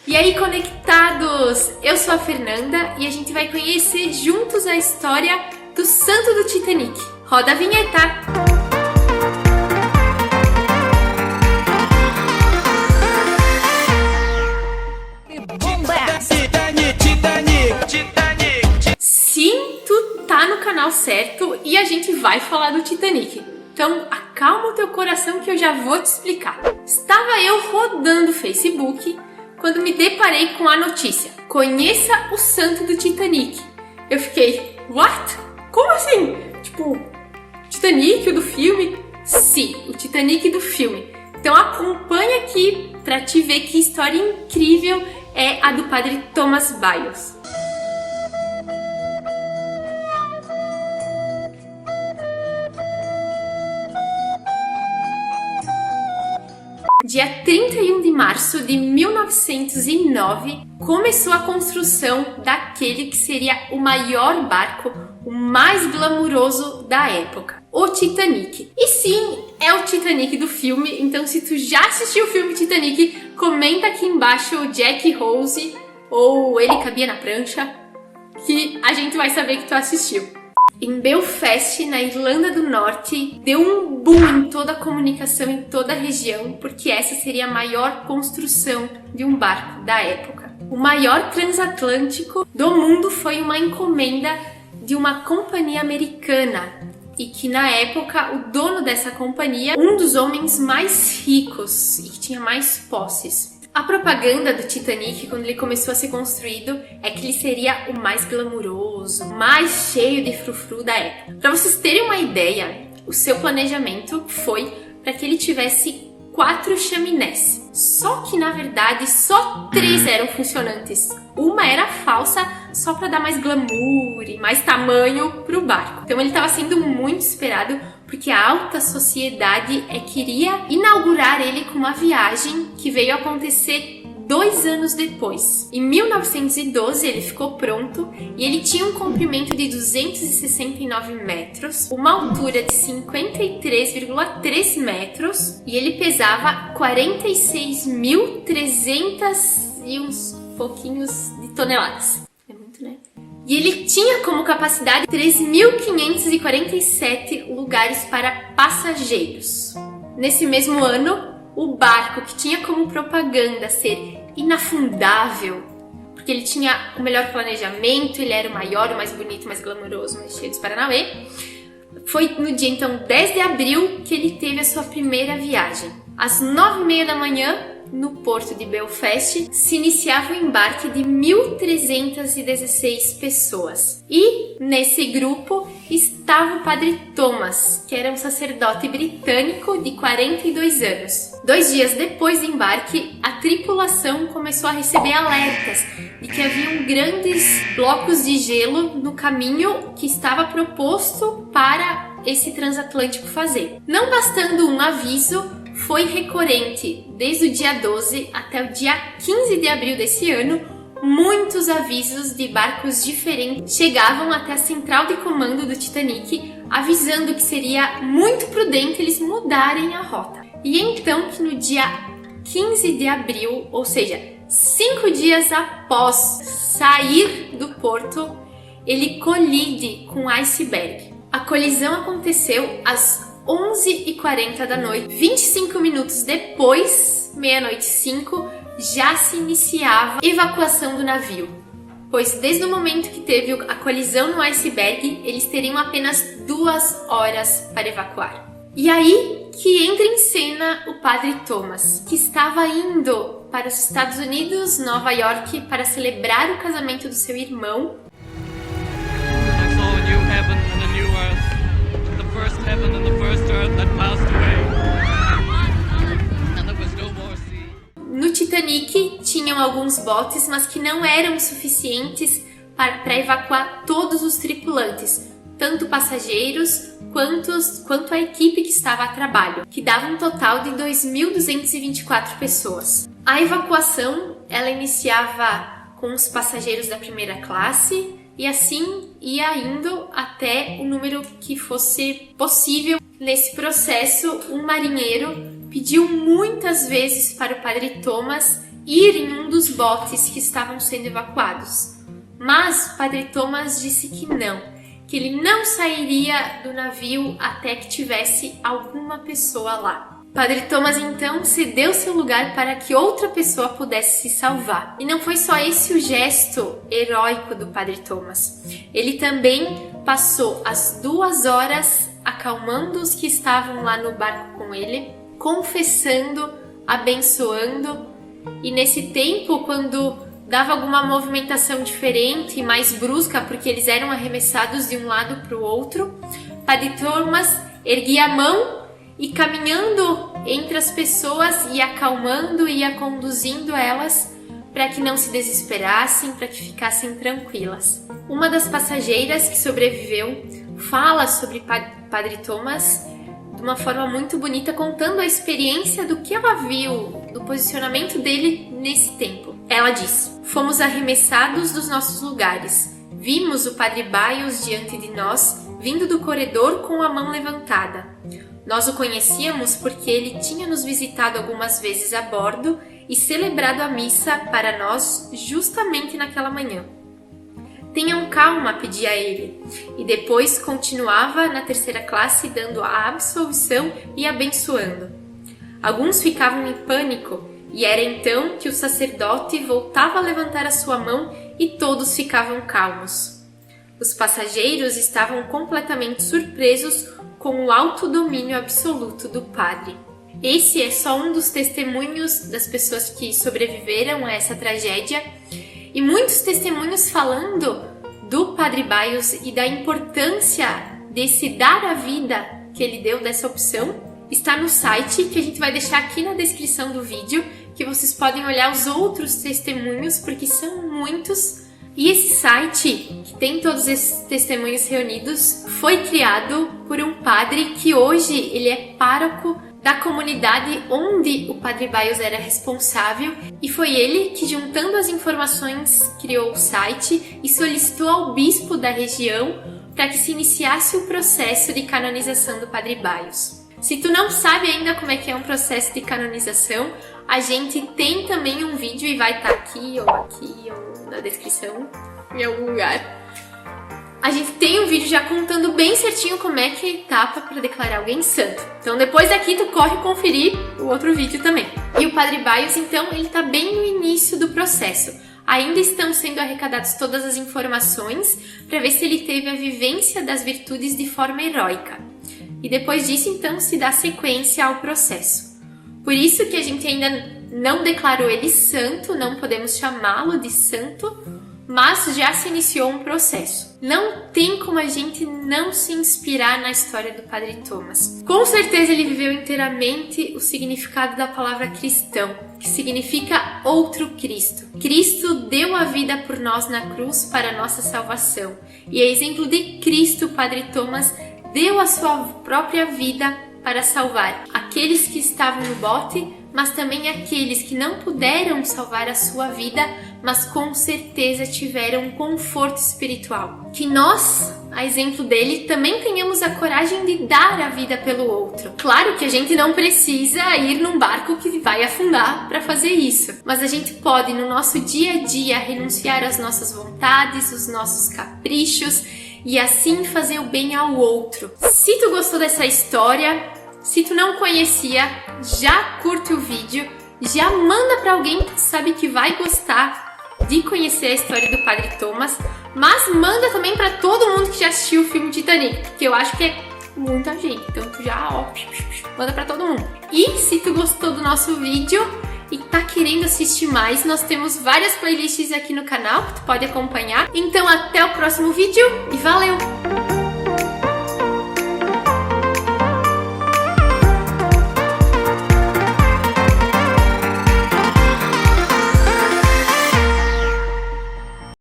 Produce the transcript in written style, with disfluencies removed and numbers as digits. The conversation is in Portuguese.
E aí, conectados? Eu sou a Fernanda e a gente vai conhecer juntos a história do Santo do Titanic. Roda a vinheta! Sim, tu tá no canal certo e a gente vai falar do Titanic. Então, acalma o teu coração que eu já vou te explicar. Estava eu rodando o Facebook quando me deparei com a notícia: conheça o Santo do Titanic. Eu fiquei, what? Como assim? Tipo, Titanic, o do filme? Sim, o Titanic do filme. Então acompanha aqui pra te ver que história incrível é a do padre Thomas Byles. Dia 31 de março de 1909, começou a construção daquele que seria o maior barco, o mais glamuroso da época, o Titanic. E sim, é o Titanic do filme, então se tu já assistiu o filme Titanic, comenta aqui embaixo o Jack Rose ou Ele Cabia na Prancha, que a gente vai saber que tu assistiu. Em Belfast, na Irlanda do Norte, deu um boom em toda a comunicação em toda a região, porque essa seria a maior construção de um barco da época. O maior transatlântico do mundo foi uma encomenda de uma companhia americana, e que na época o dono dessa companhia, um dos homens mais ricos e que tinha mais posses. A propaganda do Titanic, quando ele começou a ser construído, é que ele seria o mais glamuroso, mais cheio de frufru da época. Para vocês terem uma ideia, o seu planejamento foi para que ele tivesse 4 chaminés. Só que, na verdade, só 3 eram funcionantes. Uma era falsa, só para dar mais glamour e mais tamanho para o barco. Então ele estava sendo muito esperado, porque a alta sociedade queria inaugurar ele com uma viagem que veio a acontecer 2 anos depois. Em 1912 ele ficou pronto e ele tinha um comprimento de 269 metros, uma altura de 53,3 metros e ele pesava 46.300 e uns pouquinhos de toneladas. É muito, né? E ele tinha como capacidade 3.547 lugares para passageiros. Nesse mesmo ano, o barco, que tinha como propaganda ser inafundável, porque ele tinha o melhor planejamento, ele era o maior, o mais bonito, o mais glamouroso, o mais cheio dos Paranauê, foi no dia, então, 10 de abril, que ele teve a sua primeira viagem. Às 9h30 da manhã, no porto de Belfast, se iniciava o embarque de 1.316 pessoas. E nesse grupo estava o padre Thomas, que era um sacerdote britânico de 42 anos. 2 dias depois do embarque, a tripulação começou a receber alertas de que haviam grandes blocos de gelo no caminho que estava proposto para esse transatlântico fazer. Não bastando um aviso, foi recorrente desde o dia 12 até o dia 15 de abril desse ano. Muitos avisos de barcos diferentes chegavam até a central de comando do Titanic, avisando que seria muito prudente eles mudarem a rota. E então que no dia 15 de abril, ou seja, 5 dias após sair do porto, ele colide com um iceberg. A colisão aconteceu às 11h40 da noite. 25 minutos depois, meia-noite 5, já se iniciava a evacuação do navio, pois desde o momento que teve a colisão no iceberg, eles teriam apenas 2 horas para evacuar. E aí que entra em cena o padre Thomas, que estava indo para os Estados Unidos, Nova York, para celebrar o casamento do seu irmão. No Titanic tinham alguns botes, mas que não eram suficientes para evacuar todos os tripulantes, tanto passageiros quanto a equipe que estava a trabalho, que dava um total de 2.224 pessoas. A evacuação ela iniciava com os passageiros da primeira classe e assim ia indo até o número que fosse possível. Nesse processo, um marinheiro pediu muitas vezes para o padre Thomas ir em um dos botes que estavam sendo evacuados. Mas Padre Thomas disse que não, que ele não sairia do navio até que tivesse alguma pessoa lá. Padre Thomas então cedeu seu lugar para que outra pessoa pudesse se salvar. E não foi só esse o gesto heróico do Padre Thomas. Ele também passou as 2 horas acalmando os que estavam lá no barco com ele, confessando, abençoando. E nesse tempo, quando dava alguma movimentação diferente e mais brusca, porque eles eram arremessados de um lado para o outro, Padre Thomas erguia a mão e caminhando entre as pessoas ia acalmando e ia conduzindo elas para que não se desesperassem, para que ficassem tranquilas. Uma das passageiras que sobreviveu fala sobre Padre Thomas de uma forma muito bonita, contando a experiência do que ela viu, do posicionamento dele nesse tempo. Ela diz: fomos arremessados dos nossos lugares. Vimos o Padre Baios diante de nós, vindo do corredor com a mão levantada. Nós o conhecíamos porque ele tinha nos visitado algumas vezes a bordo e celebrado a missa para nós justamente naquela manhã. Tenham calma, pedia ele, e depois continuava na 3ª classe dando a absolvição e abençoando. Alguns ficavam em pânico e era então que o sacerdote voltava a levantar a sua mão e todos ficavam calmos. Os passageiros estavam completamente surpresos com o alto domínio absoluto do padre. Esse é só um dos testemunhos das pessoas que sobreviveram a essa tragédia, e muitos testemunhos falando do Padre Baios e da importância desse dar a vida que ele deu, dessa opção, está no site que a gente vai deixar aqui na descrição do vídeo, que vocês podem olhar os outros testemunhos, porque são muitos. E esse site, que tem todos esses testemunhos reunidos, foi criado por um padre que hoje ele é pároco da comunidade onde o Padre Baios era responsável, e foi ele que, juntando as informações, criou o site e solicitou ao bispo da região para que se iniciasse o processo de canonização do Padre Baios. Se tu não sabe ainda como é que é um processo de canonização, a gente tem também um vídeo e vai estar aqui ou na descrição, em algum lugar. A gente tem um vídeo já contando bem certinho como é que é a etapa para declarar alguém santo. Então depois daqui tu corre conferir o outro vídeo também. E o Padre Baios, então, ele está bem no início do processo. Ainda estão sendo arrecadadas todas as informações para ver se ele teve a vivência das virtudes de forma heróica. E depois disso, então, se dá sequência ao processo. Por isso que a gente ainda não declarou ele santo, não podemos chamá-lo de santo, mas já se iniciou um processo. Não tem como a gente não se inspirar na história do Padre Thomas. Com certeza ele viveu inteiramente o significado da palavra cristão, que significa outro Cristo. Cristo deu a vida por nós na cruz para a nossa salvação. E a exemplo de Cristo, o Padre Thomas deu a sua própria vida para salvar aqueles que estavam no bote, mas também aqueles que não puderam salvar a sua vida, mas com certeza tiveram um conforto espiritual. Que nós, a exemplo dele, também tenhamos a coragem de dar a vida pelo outro. Claro que a gente não precisa ir num barco que vai afundar para fazer isso, mas a gente pode, no nosso dia a dia, renunciar às nossas vontades, os nossos caprichos, e assim fazer o bem ao outro. Se tu gostou dessa história, se tu não conhecia, já curte o vídeo, já manda para alguém que tu sabe que vai gostar de conhecer a história do Padre Thomas, mas manda também para todo mundo que já assistiu o filme Titanic, porque eu acho que é muita gente, então tu já, manda para todo mundo. E se tu gostou do nosso vídeo e tá querendo assistir mais, nós temos várias playlists aqui no canal que tu pode acompanhar. Então até o próximo vídeo e valeu!